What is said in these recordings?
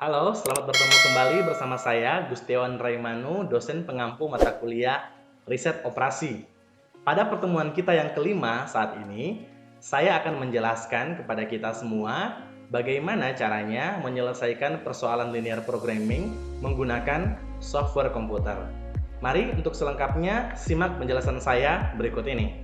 Halo, selamat bertemu kembali bersama saya, Gustiawan Raimanu, dosen pengampu mata kuliah Riset Operasi. Pada pertemuan kita yang kelima saat ini, saya akan menjelaskan kepada kita semua bagaimana caranya menyelesaikan persoalan linear programming menggunakan software komputer. Mari untuk selengkapnya simak penjelasan saya berikut ini.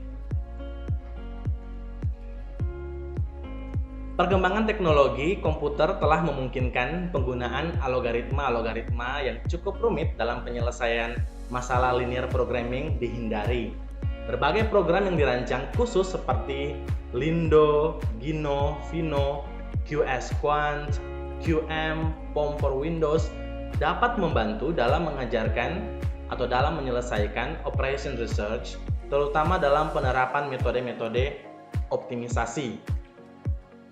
Perkembangan teknologi komputer telah memungkinkan penggunaan algoritma-algoritma yang cukup rumit dalam penyelesaian masalah linear programming dihindari. Berbagai program yang dirancang khusus seperti Lindo, Gino, Vino, QS-Quant, QM, POM for Windows dapat membantu dalam mengajarkan atau dalam menyelesaikan operation research, terutama dalam penerapan metode-metode optimisasi.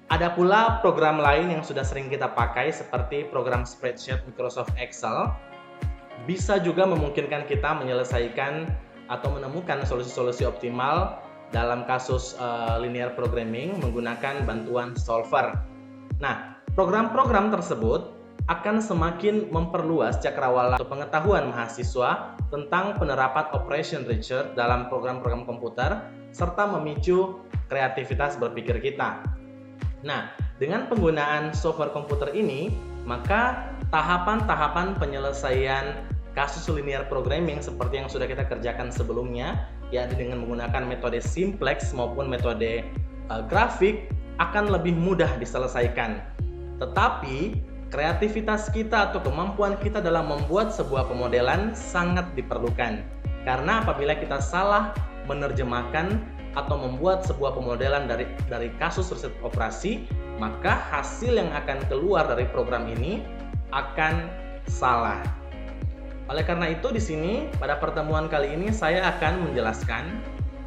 Ada pula program lain yang sudah sering kita pakai seperti program spreadsheet Microsoft Excel. Bisa juga memungkinkan kita menyelesaikan atau menemukan solusi-solusi optimal dalam kasus linear programming menggunakan bantuan solver. Nah, program-program tersebut akan semakin memperluas cakrawala atau pengetahuan mahasiswa tentang penerapan operation research dalam program-program komputer serta memicu kreativitas berpikir kita. Nah, dengan penggunaan software komputer ini, maka tahapan-tahapan penyelesaian kasus linear programming seperti yang sudah kita kerjakan sebelumnya, yakni dengan menggunakan metode simplex maupun metode grafik akan lebih mudah diselesaikan. Tetapi, kreativitas kita atau kemampuan kita dalam membuat sebuah pemodelan sangat diperlukan. Karena apabila kita salah menerjemahkan atau membuat sebuah pemodelan dari kasus riset operasi, maka hasil yang akan keluar dari program ini akan salah. Oleh karena itu di sini pada pertemuan kali ini saya akan menjelaskan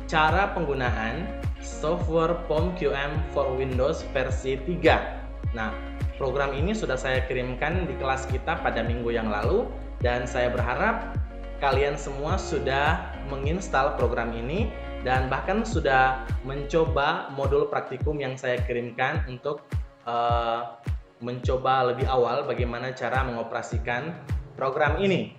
cara penggunaan software POM QM for Windows versi 3. Nah, program ini sudah saya kirimkan di kelas kita pada minggu yang lalu dan saya berharap kalian semua sudah menginstal program ini dan bahkan sudah mencoba modul praktikum yang saya kirimkan untuk mencoba lebih awal bagaimana cara mengoperasikan program ini.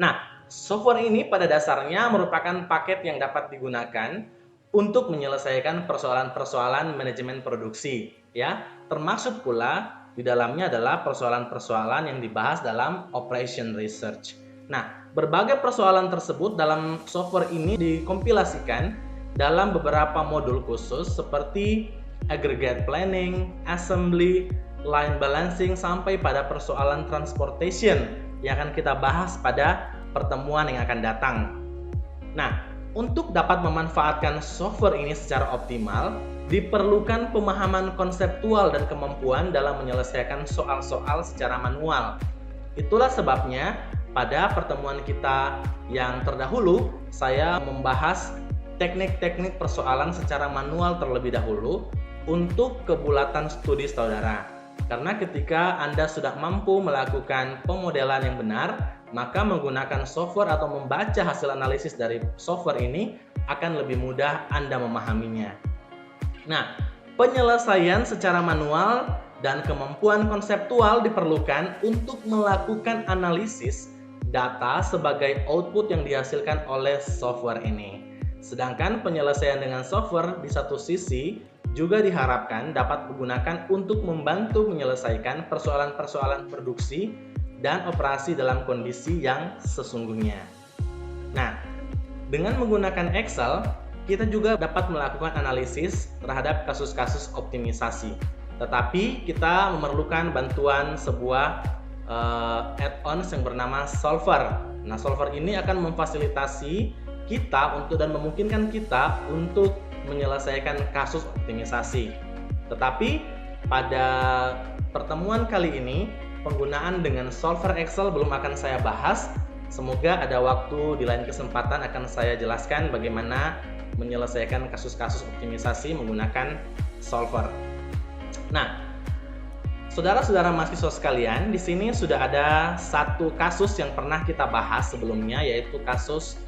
Nah, software ini pada dasarnya merupakan paket yang dapat digunakan untuk menyelesaikan persoalan-persoalan manajemen produksi, ya, termasuk pula di dalamnya adalah persoalan-persoalan yang dibahas dalam operation research. Nah, berbagai persoalan tersebut dalam software ini dikompilasikan dalam beberapa modul khusus seperti aggregate planning, assembly, line balancing, sampai pada persoalan transportation yang akan kita bahas pada pertemuan yang akan datang. Nah, untuk dapat memanfaatkan software ini secara optimal, diperlukan pemahaman konseptual dan kemampuan dalam menyelesaikan soal-soal secara manual. Itulah sebabnya pada pertemuan kita yang terdahulu, saya membahas teknik-teknik persoalan secara manual terlebih dahulu untuk kebulatan studi saudara. Karena ketika Anda sudah mampu melakukan pemodelan yang benar, maka menggunakan software atau membaca hasil analisis dari software ini akan lebih mudah Anda memahaminya. Nah, penyelesaian secara manual dan kemampuan konseptual diperlukan untuk melakukan analisis data sebagai output yang dihasilkan oleh software ini. Sedangkan penyelesaian dengan software di satu sisi juga diharapkan dapat digunakan untuk membantu menyelesaikan persoalan-persoalan produksi dan operasi dalam kondisi yang sesungguhnya. Nah, dengan menggunakan Excel, kita juga dapat melakukan analisis terhadap kasus-kasus optimisasi. Tetapi kita memerlukan bantuan sebuah add-ons yang bernama solver. Nah, solver ini akan memfasilitasi kita dan memungkinkan kita untuk menyelesaikan kasus optimisasi. Tetapi pada pertemuan kali ini penggunaan dengan solver Excel belum akan saya bahas. Semoga ada waktu di lain kesempatan akan saya jelaskan bagaimana menyelesaikan kasus-kasus optimisasi menggunakan solver. Nah, saudara-saudara mahasiswa sekalian, di sini sudah ada satu kasus yang pernah kita bahas sebelumnya, yaitu kasus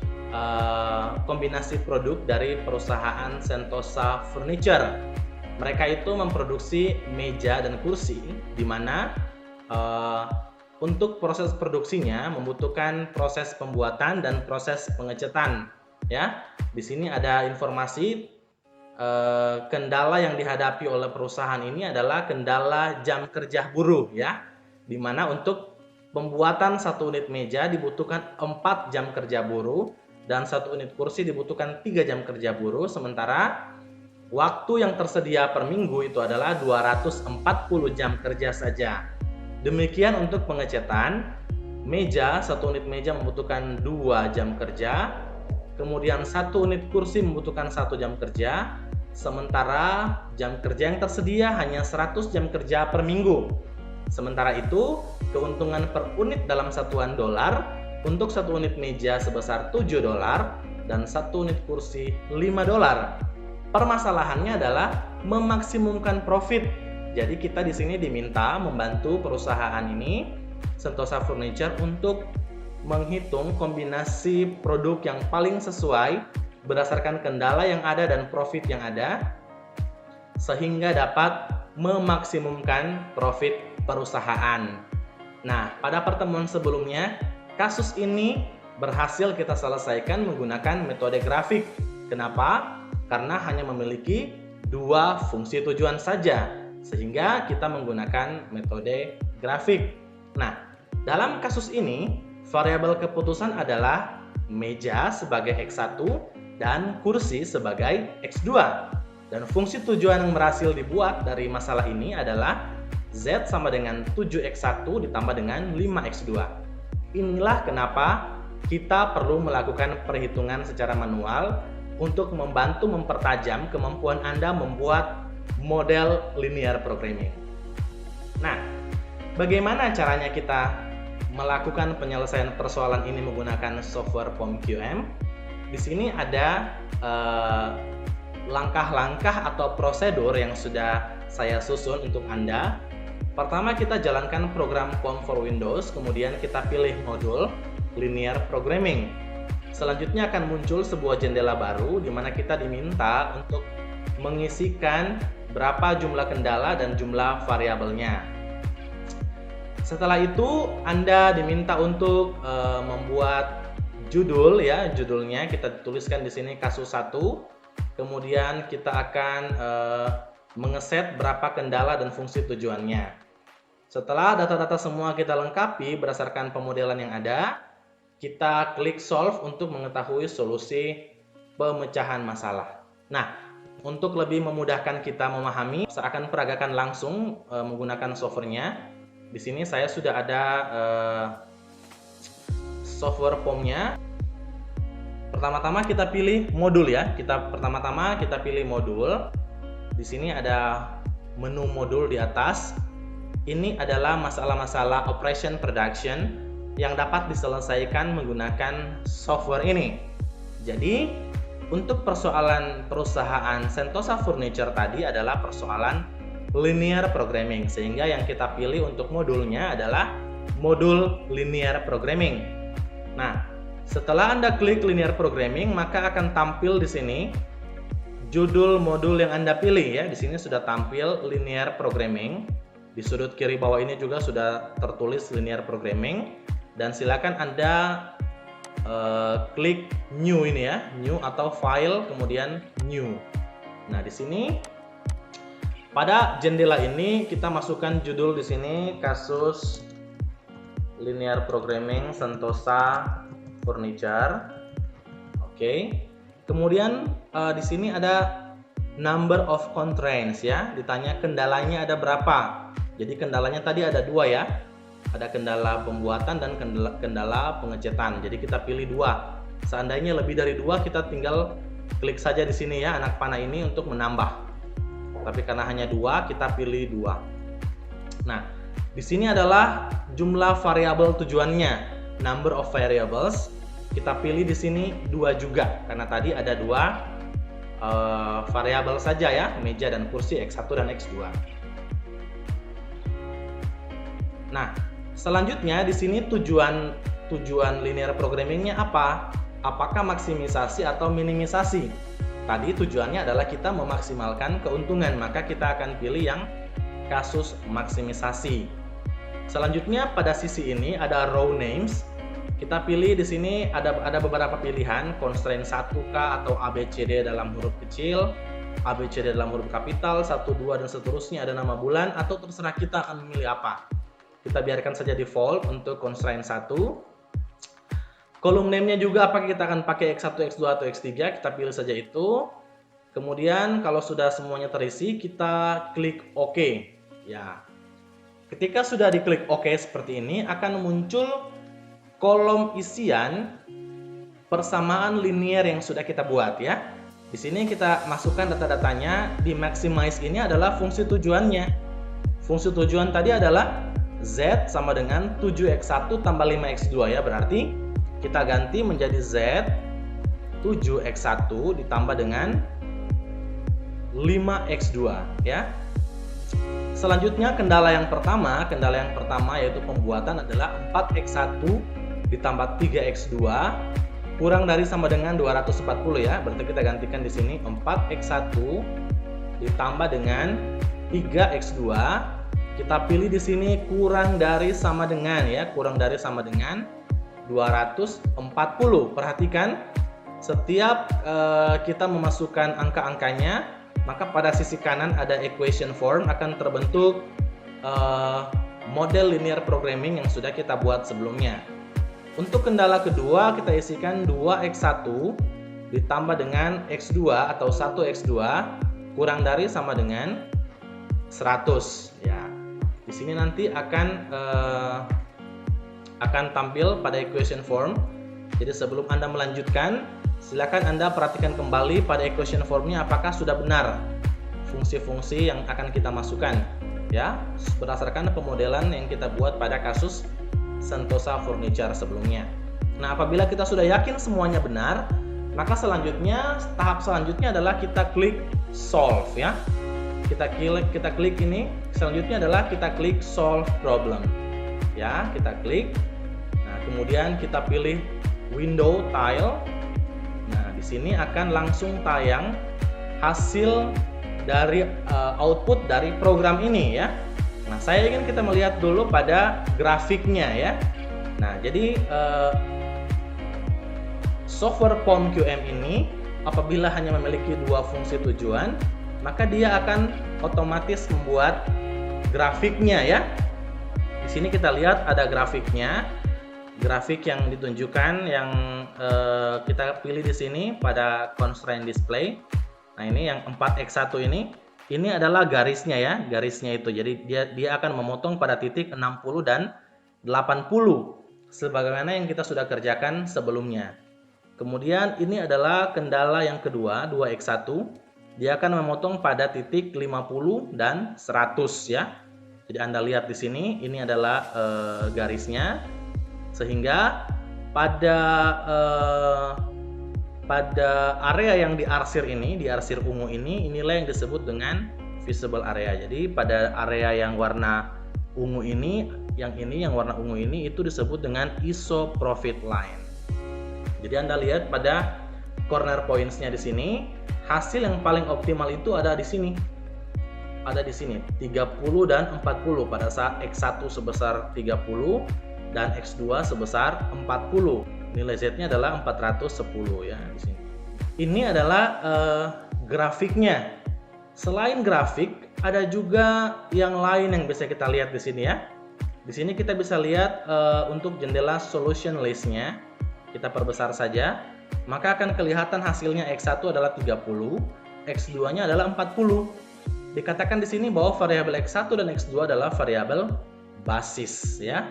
kombinasi produk dari perusahaan Sentosa Furniture. Mereka itu memproduksi meja dan kursi, di mana eh, untuk proses produksinya membutuhkan proses pembuatan dan proses pengecetan. Ya, di sini ada informasi kendala yang dihadapi oleh perusahaan ini adalah kendala jam kerja buruh, ya, di mana untuk pembuatan satu unit meja dibutuhkan 4 jam kerja buruh dan satu unit kursi dibutuhkan 3 jam kerja buruh, sementara waktu yang tersedia per minggu itu adalah 240 jam kerja saja. Demikian untuk pengecetan meja, satu unit meja membutuhkan 2 jam kerja, kemudian satu unit kursi membutuhkan 1 jam kerja, sementara jam kerja yang tersedia hanya 100 jam kerja per minggu. Sementara itu, keuntungan per unit dalam satuan dolar untuk satu unit meja sebesar $7 dan satu unit kursi $5. Permasalahannya adalah memaksimumkan profit. Jadi kita di sini diminta membantu perusahaan ini, Sentosa Furniture, untuk menghitung kombinasi produk yang paling sesuai berdasarkan kendala yang ada dan profit yang ada, sehingga dapat memaksimumkan profit perusahaan. Nah, pada pertemuan sebelumnya, kasus ini berhasil kita selesaikan menggunakan metode grafik. Kenapa? Karena hanya memiliki 2 fungsi tujuan saja, sehingga kita menggunakan metode grafik. Nah, dalam kasus ini, variabel keputusan adalah meja sebagai X1 dan kursi sebagai X2. Dan fungsi tujuan yang berhasil dibuat dari masalah ini adalah Z sama dengan 7X1 ditambah dengan 5X2. Inilah kenapa kita perlu melakukan perhitungan secara manual untuk membantu mempertajam kemampuan Anda membuat model linear programming. Nah, bagaimana caranya kita melakukan penyelesaian persoalan ini menggunakan software POM-QM? Di sini ada langkah-langkah atau prosedur yang sudah saya susun untuk Anda. Pertama, kita jalankan program POM for Windows, kemudian kita pilih modul linear programming. Selanjutnya akan muncul sebuah jendela baru di mana kita diminta untuk mengisikan berapa jumlah kendala dan jumlah variabelnya. Setelah itu Anda diminta untuk membuat judul, ya, judulnya kita tuliskan di sini kasus 1. Kemudian kita akan mengeset berapa kendala dan fungsi tujuannya. Setelah data-data semua kita lengkapi berdasarkan pemodelan yang ada, kita klik solve untuk mengetahui solusi pemecahan masalah. Nah, untuk lebih memudahkan kita memahami, saya akan peragakan langsung menggunakan softwarenya. Di sini saya sudah ada software POM-nya. Pertama-tama kita pilih modul, ya. Pertama-tama kita pilih modul. Di sini ada menu modul di atas. Ini adalah masalah-masalah operation production yang dapat diselesaikan menggunakan software ini. Jadi, untuk persoalan perusahaan Sentosa Furniture tadi adalah persoalan linear programming, sehingga yang kita pilih untuk modulnya adalah modul linear programming. Nah, setelah Anda klik linear programming, maka akan tampil di sini judul modul yang Anda pilih, ya. Di sini sudah tampil linear programming. Di sudut kiri bawah ini juga sudah tertulis linear programming, dan silakan Anda klik new ini, ya, new atau file kemudian new. Nah, di sini pada jendela ini kita masukkan judul di sini kasus linear programming Sentosa Furniture. Oke. Kemudian di sini ada number of constraints, ya. Ditanya kendalanya ada berapa. Jadi kendalanya tadi ada 2, ya. Ada kendala pembuatan dan kendala pengecetan. Jadi kita pilih 2. Seandainya lebih dari 2, kita tinggal klik saja di sini, ya, anak panah ini untuk menambah. Tapi karena hanya 2, kita pilih 2. Nah, di sini adalah jumlah variabel tujuannya, number of variables. Kita pilih di sini 2 juga, karena tadi ada 2 variabel saja, ya, meja dan kursi X1 dan X2. Nah, selanjutnya di sini tujuan linear programmingnya apa? Apakah maksimisasi atau minimisasi? Tadi tujuannya adalah kita memaksimalkan keuntungan, maka kita akan pilih yang kasus maksimisasi. Selanjutnya pada sisi ini ada row names. Kita pilih di sini ada beberapa pilihan, constraint 1K atau ABCD dalam huruf kecil, ABCD dalam huruf kapital, 1, 2 dan seterusnya, ada nama bulan, atau terserah kita akan memilih apa. Kita biarkan saja default untuk constraint 1. Kolom name-nya juga apakah kita akan pakai X1, X2 atau X3, kita pilih saja itu. Kemudian kalau sudah semuanya terisi, kita klik OK. Ya. Ketika sudah diklik OK seperti ini, akan muncul kolom isian persamaan linear yang sudah kita buat ya. Di sini kita masukkan data-datanya. Di maximize ini adalah fungsi tujuannya. Fungsi tujuan tadi adalah Z sama dengan 7X1 tambah 5X2 ya. Berarti kita ganti menjadi Z 7X1 ditambah dengan 5X2 ya. Selanjutnya kendala yang pertama yaitu pembuatan adalah 4X1 ditambah 3X2 kurang dari sama dengan 240 ya. Berarti kita gantikan di sini 4X1 ditambah dengan 3X2. Kita pilih di sini kurang dari sama dengan ya, kurang dari sama dengan 240. Perhatikan setiap kita memasukkan angka-angkanya, maka pada sisi kanan ada equation form, akan terbentuk model linear programming yang sudah kita buat sebelumnya. Untuk kendala kedua, kita isikan 2X1 ditambah dengan X2 atau 1X2 kurang dari sama dengan 100 ya. Di sini nanti akan tampil pada equation form. Jadi sebelum Anda melanjutkan, silakan Anda perhatikan kembali pada equation formnya apakah sudah benar fungsi-fungsi yang akan kita masukkan ya, berdasarkan pemodelan yang kita buat pada kasus Sentosa Furniture sebelumnya. Nah, apabila kita sudah yakin semuanya benar, maka tahap selanjutnya adalah kita klik solve ya. Kita klik ini, selanjutnya adalah kita klik solve problem ya, kita klik. Nah, kemudian kita pilih window tile. Nah, di sini akan langsung tayang hasil dari output dari program ini ya. Nah, saya ingin kita melihat dulu pada grafiknya ya. Nah, jadi software POM-QM ini apabila hanya memiliki dua fungsi tujuan, maka dia akan otomatis membuat grafiknya ya. Di sini kita lihat ada grafiknya. Grafik yang ditunjukkan yang kita pilih di sini pada constraint display. Nah, ini yang 4X1 ini adalah garisnya ya, garisnya itu. Jadi dia akan memotong pada titik 60 dan 80 sebagaimana yang kita sudah kerjakan sebelumnya. Kemudian ini adalah kendala yang kedua, 2X1. Dia akan memotong pada titik 50 dan 100 ya. Jadi Anda lihat di sini, ini adalah garisnya. Sehingga pada area yang diarsir ini, diarsir ungu ini, inilah yang disebut dengan visible area. Jadi pada area yang warna ungu ini, yang warna ungu ini itu disebut dengan ISO profit line. Jadi Anda lihat pada corner points-nya di sini, hasil yang paling optimal itu ada di sini. Ada di sini 30 dan 40 pada saat X1 sebesar 30 dan X2 sebesar 40. Nilai Z-nya adalah 410 ya di sini. Ini adalah grafiknya. Selain grafik, ada juga yang lain yang bisa kita lihat di sini ya. Di sini kita bisa lihat untuk jendela solution list-nya. Kita perbesar saja, maka akan kelihatan hasilnya X1 adalah 30, X2-nya adalah 40. Dikatakan di sini bahwa variabel X1 dan X2 adalah variabel basis ya.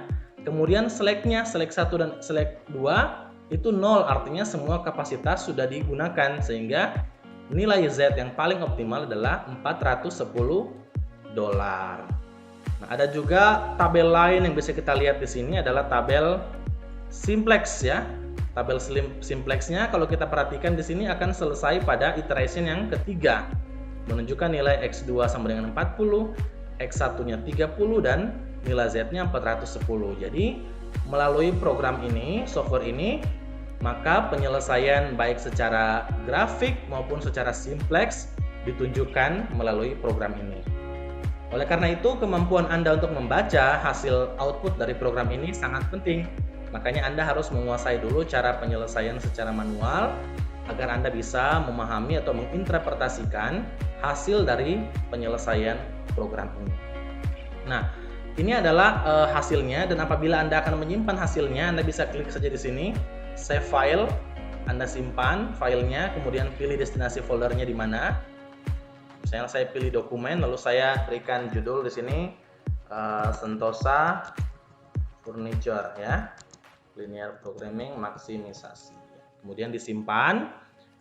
Kemudian select-nya, select 1 dan select 2 itu 0, artinya semua kapasitas sudah digunakan sehingga nilai Z yang paling optimal adalah $410. Nah, ada juga tabel lain yang bisa kita lihat di sini adalah tabel simplex ya. Tabel simplexnya kalau kita perhatikan di sini akan selesai pada iteration yang ketiga, menunjukkan nilai X2 sama dengan 40, X1-nya 30 dan nilai Z-nya 410. Jadi melalui program ini, software ini, maka penyelesaian baik secara grafik maupun secara simplex ditunjukkan melalui program ini. Oleh karena itu, kemampuan Anda untuk membaca hasil output dari program ini sangat penting. Makanya Anda harus menguasai dulu cara penyelesaian secara manual agar Anda bisa memahami atau menginterpretasikan hasil dari penyelesaian program ini. Nah, ini adalah hasilnya, dan apabila Anda akan menyimpan hasilnya, Anda bisa klik saja di sini, save file, Anda simpan filenya, kemudian pilih destinasi foldernya di mana. Misalnya saya pilih dokumen, lalu saya berikan judul di sini Sentosa Furniture ya, linear programming maksimisasi. Kemudian disimpan,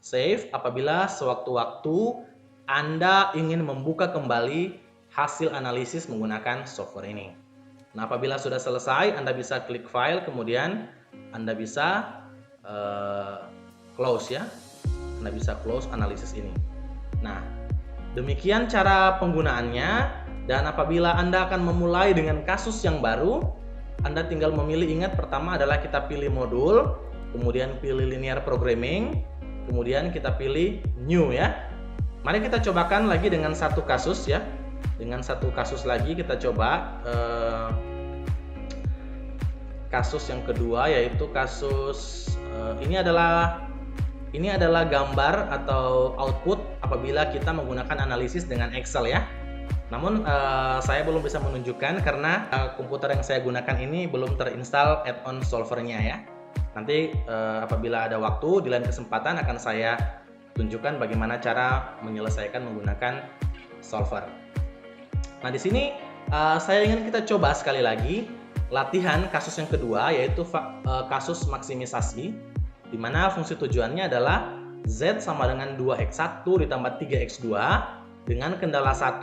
save. Apabila sewaktu-waktu Anda ingin membuka kembali hasil analisis menggunakan software ini. Nah, apabila sudah selesai, Anda bisa klik file, kemudian Anda bisa close ya. Anda bisa close analisis ini. Nah, demikian cara penggunaannya, dan apabila Anda akan memulai dengan kasus yang baru, Anda tinggal memilih, ingat pertama adalah kita pilih modul, kemudian pilih linear programming, kemudian kita pilih new ya. Mari kita cobakan lagi dengan satu kasus ya. Dengan satu kasus lagi kita coba kasus yang kedua, yaitu kasus ini adalah gambar atau output apabila kita menggunakan analisis dengan Excel ya. Namun saya belum bisa menunjukkan karena komputer yang saya gunakan ini belum terinstall add-on solvernya ya. Nanti apabila ada waktu di lain kesempatan akan saya tunjukkan bagaimana cara menyelesaikan menggunakan solver. Nah, di sini saya ingin kita coba sekali lagi latihan kasus yang kedua, yaitu kasus maksimisasi, di mana fungsi tujuannya adalah Z sama dengan 2x1 ditambah 3x2 dengan kendala 1,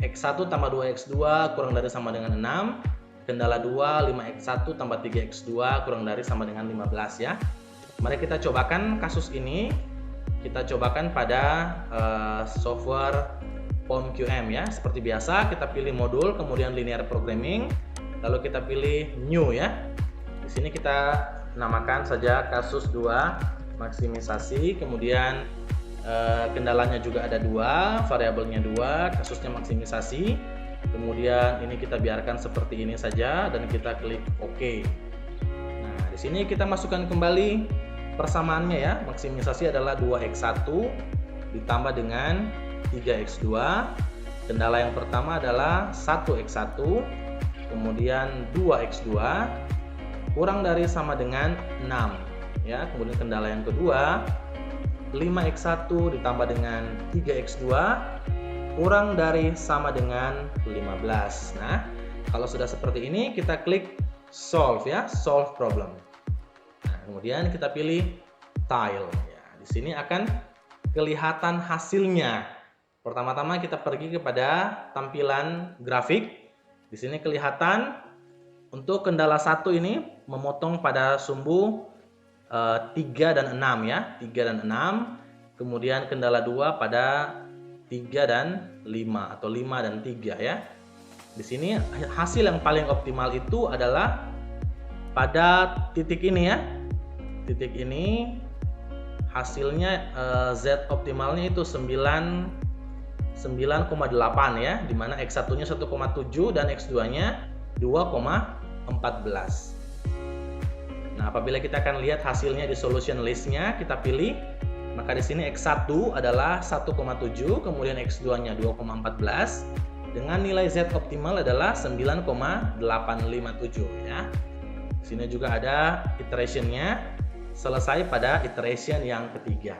x1 tambah 2x2 kurang dari sama dengan 6, kendala 2, 5x1 tambah 3x2 kurang dari sama dengan 15 ya. Mari kita cobakan kasus ini, kita cobakan pada software POM-QM ya. Seperti biasa, kita pilih modul, kemudian linear programming, lalu kita pilih new ya. Di sini kita namakan saja kasus 2 maksimisasi, kemudian kendalanya juga ada 2, variabelnya 2, kasusnya maksimisasi. Kemudian ini kita biarkan seperti ini saja dan kita klik OK. Nah, di sini kita masukkan kembali persamaannya ya. Maksimisasi adalah 2x1 ditambah dengan 3x2. Kendala yang pertama adalah 1x1, kemudian 2x2 kurang dari sama dengan 6 ya. Kemudian kendala yang kedua 5x1 ditambah dengan 3x2 kurang dari sama dengan 15. Nah, kalau sudah seperti ini kita klik solve ya, solve problem. Nah, kemudian kita pilih tile ya. Di sini akan kelihatan hasilnya. Pertama-tama kita pergi kepada tampilan grafik. Di sini kelihatan untuk kendala 1 ini memotong pada sumbu 3 dan 6 ya, 3 dan 6. Kemudian kendala 2 pada 3 dan 5 atau 5 dan 3 ya. Di sini hasil yang paling optimal itu adalah pada titik ini ya. Titik ini hasilnya Z optimalnya itu 9,8 ya, dimana X1-nya 1,7 dan X2-nya 2,14. Nah, apabila kita akan lihat hasilnya di solution list-nya, kita pilih, maka di sini X1 adalah 1,7, kemudian X2-nya 2,14, dengan nilai Z optimal adalah 9,857 ya. Di sini juga ada iteration-nya, selesai pada iteration yang ketiga.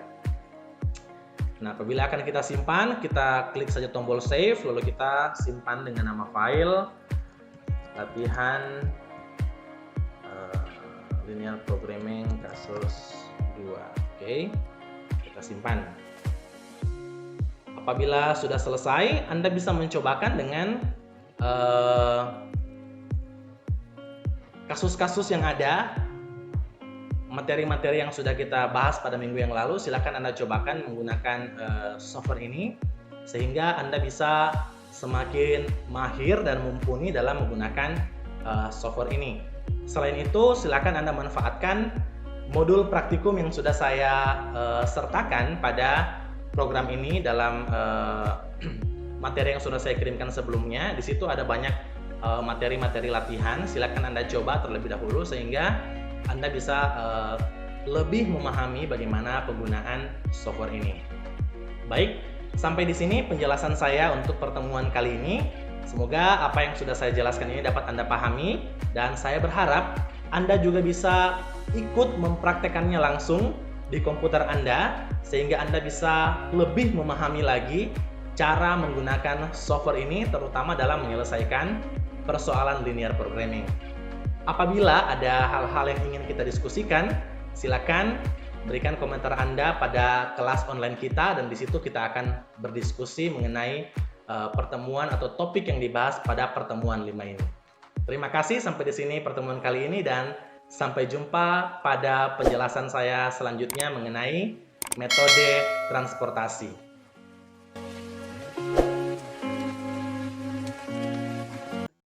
Nah, apabila akan kita simpan, kita klik saja tombol save, lalu kita simpan dengan nama file latihan linear programming kasus 2. Oke, kita simpan. Apabila sudah selesai, Anda bisa mencobakan dengan kasus-kasus yang ada, materi-materi yang sudah kita bahas pada minggu yang lalu. Silakan Anda cobakan menggunakan software ini sehingga Anda bisa semakin mahir dan mumpuni dalam menggunakan software ini. Selain itu, silakan Anda manfaatkan modul praktikum yang sudah saya sertakan pada program ini dalam materi yang sudah saya kirimkan sebelumnya. Di situ ada banyak materi-materi latihan. Silakan Anda coba terlebih dahulu sehingga Anda bisa lebih memahami bagaimana penggunaan software ini. Baik, sampai di sini penjelasan saya untuk pertemuan kali ini. Semoga apa yang sudah saya jelaskan ini dapat Anda pahami, dan saya berharap Anda juga bisa ikut mempraktekannya langsung di komputer Anda, sehingga Anda bisa lebih memahami lagi cara menggunakan software ini, terutama dalam menyelesaikan persoalan linear programming. Apabila ada hal-hal yang ingin kita diskusikan, silakan berikan komentar Anda pada kelas online kita, dan di situ kita akan berdiskusi mengenai pertemuan atau topik yang dibahas pada pertemuan 5 ini. Terima kasih sampai di sini pertemuan kali ini, dan sampai jumpa pada penjelasan saya selanjutnya mengenai metode transportasi.